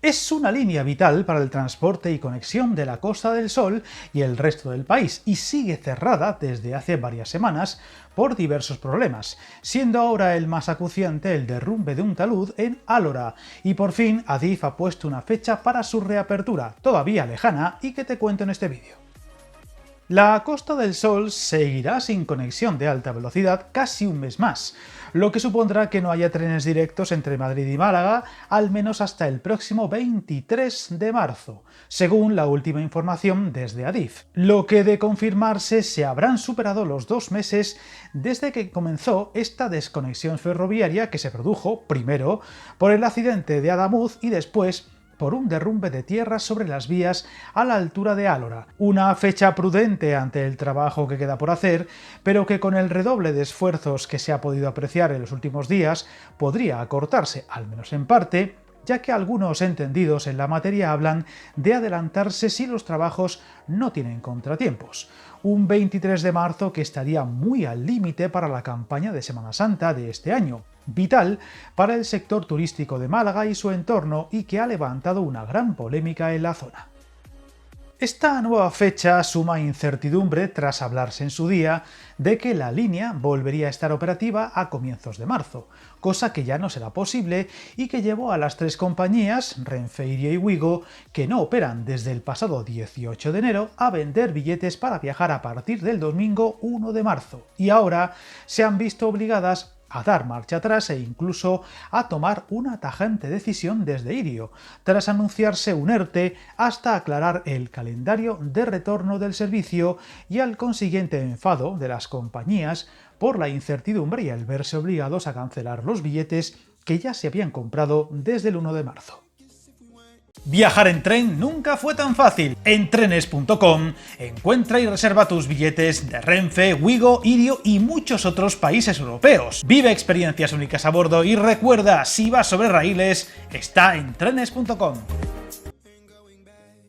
Es una línea vital para el transporte y conexión de la Costa del Sol y el resto del país, y sigue cerrada desde hace varias semanas por diversos problemas, siendo ahora el más acuciante el derrumbe de un talud en Álora, y por fin Adif ha puesto una fecha para su reapertura, todavía lejana, y que te cuento en este vídeo. La Costa del Sol seguirá sin conexión de alta velocidad casi un mes más, lo que supondrá que no haya trenes directos entre Madrid y Málaga al menos hasta el próximo 23 de marzo, según la última información desde Adif. Lo que de confirmarse se habrán superado los 2 meses desde que comenzó esta desconexión ferroviaria que se produjo, primero, por el accidente de Adamuz y después por un derrumbe de tierra sobre las vías a la altura de Álora. Una fecha prudente ante el trabajo que queda por hacer, pero que con el redoble de esfuerzos que se ha podido apreciar en los últimos días podría acortarse, al menos en parte, ya que algunos entendidos en la materia hablan de adelantarse si los trabajos no tienen contratiempos. Un 23 de marzo que estaría muy al límite para la campaña de Semana Santa de este año, vital para el sector turístico de Málaga y su entorno y que ha levantado una gran polémica en la zona. Esta nueva fecha suma incertidumbre tras hablarse en su día de que la línea volvería a estar operativa a comienzos de marzo, cosa que ya no será posible y que llevó a las tres compañías, Renfe, Iria y Wigo, que no operan desde el pasado 18 de enero, a vender billetes para viajar a partir del domingo 1 de marzo, y ahora se han visto obligadas a dar marcha atrás e incluso a tomar una tajante decisión desde Irio, tras anunciarse un ERTE hasta aclarar el calendario de retorno del servicio y al consiguiente enfado de las compañías por la incertidumbre y el verse obligados a cancelar los billetes que ya se habían comprado desde el 1 de marzo. Viajar en tren nunca fue tan fácil. En trenes.com encuentra y reserva tus billetes de Renfe, Wigo, Irio y muchos otros países europeos. Vive experiencias únicas a bordo y recuerda, si vas sobre raíles, está en trenes.com.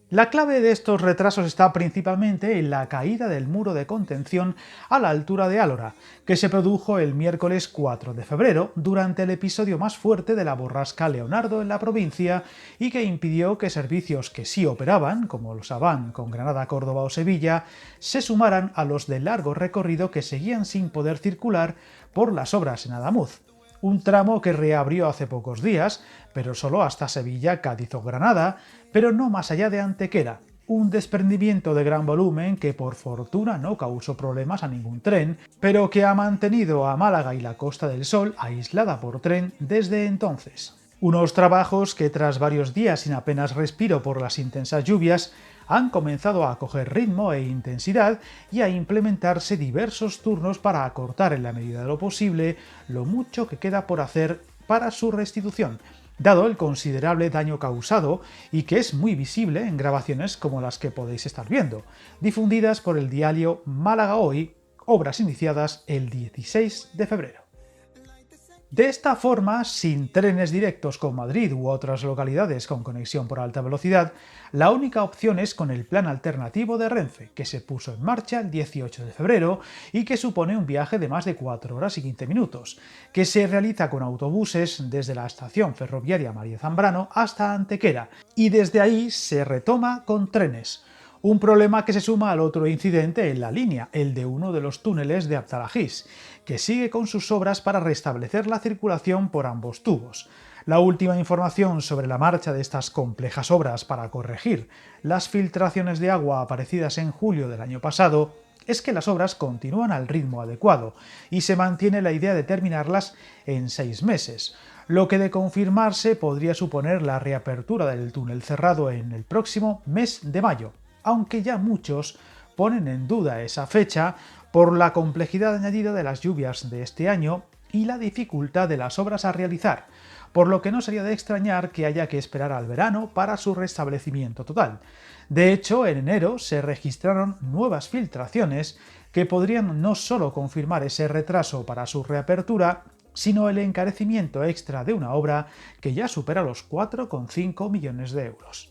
La clave de estos retrasos está principalmente en la caída del muro de contención a la altura de Álora, que se produjo el miércoles 4 de febrero durante el episodio más fuerte de la borrasca Leonardo en la provincia y que impidió que servicios que sí operaban, como los AVAN con Granada, Córdoba o Sevilla, se sumaran a los de largo recorrido que seguían sin poder circular por las obras en Adamuz. Un tramo que reabrió hace pocos días, pero solo hasta Sevilla, Cádiz o Granada, pero no más allá de Antequera. Un desprendimiento de gran volumen que por fortuna no causó problemas a ningún tren, pero que ha mantenido a Málaga y la Costa del Sol aislada por tren desde entonces. Unos trabajos que tras varios días sin apenas respiro por las intensas lluvias han comenzado a coger ritmo e intensidad y a implementarse diversos turnos para acortar en la medida de lo posible lo mucho que queda por hacer para su restitución, dado el considerable daño causado y que es muy visible en grabaciones como las que podéis estar viendo, difundidas por el diario Málaga Hoy, obras iniciadas el 16 de febrero. De esta forma, sin trenes directos con Madrid u otras localidades con conexión por alta velocidad, la única opción es con el plan alternativo de Renfe, que se puso en marcha el 18 de febrero y que supone un viaje de más de 4 horas y 15 minutos, que se realiza con autobuses desde la estación ferroviaria María Zambrano hasta Antequera, y desde ahí se retoma con trenes. Un problema que se suma al otro incidente en la línea, el de uno de los túneles de Abdalajís, que sigue con sus obras para restablecer la circulación por ambos tubos. La última información sobre la marcha de estas complejas obras para corregir las filtraciones de agua aparecidas en julio del año pasado es que las obras continúan al ritmo adecuado y se mantiene la idea de terminarlas en 6 meses, lo que de confirmarse podría suponer la reapertura del túnel cerrado en el próximo mes de mayo, aunque ya muchos ponen en duda esa fecha por la complejidad añadida de las lluvias de este año y la dificultad de las obras a realizar, por lo que no sería de extrañar que haya que esperar al verano para su restablecimiento total. De hecho, en enero se registraron nuevas filtraciones que podrían no solo confirmar ese retraso para su reapertura, sino el encarecimiento extra de una obra que ya supera los 4,5 millones de euros.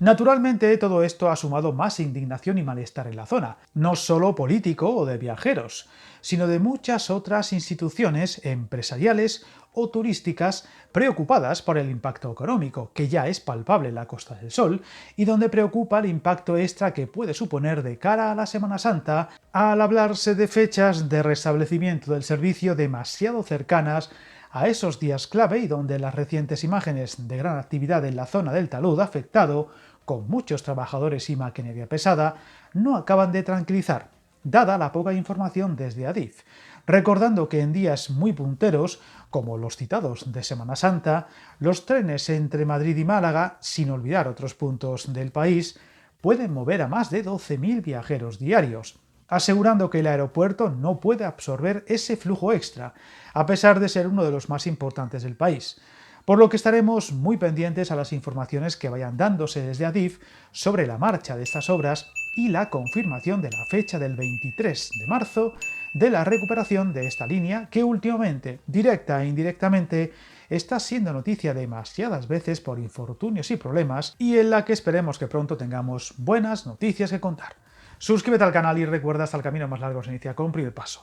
Naturalmente, todo esto ha sumado más indignación y malestar en la zona, no solo político o de viajeros, sino de muchas otras instituciones empresariales o turísticas preocupadas por el impacto económico, que ya es palpable en la Costa del Sol, y donde preocupa el impacto extra que puede suponer de cara a la Semana Santa al hablarse de fechas de restablecimiento del servicio demasiado cercanas a esos días clave y donde las recientes imágenes de gran actividad en la zona del talud afectado, con muchos trabajadores y maquinaria pesada, no acaban de tranquilizar, dada la poca información desde Adif, recordando que en días muy punteros, como los citados de Semana Santa, los trenes entre Madrid y Málaga, sin olvidar otros puntos del país, pueden mover a más de 12.000 viajeros diarios, asegurando que el aeropuerto no puede absorber ese flujo extra, a pesar de ser uno de los más importantes del país. Por lo que estaremos muy pendientes a las informaciones que vayan dándose desde Adif sobre la marcha de estas obras y la confirmación de la fecha del 23 de marzo de la recuperación de esta línea que últimamente, directa e indirectamente, está siendo noticia demasiadas veces por infortunios y problemas y en la que esperemos que pronto tengamos buenas noticias que contar. Suscríbete al canal y recuerda, hasta el camino más largo se inicia con un primer paso.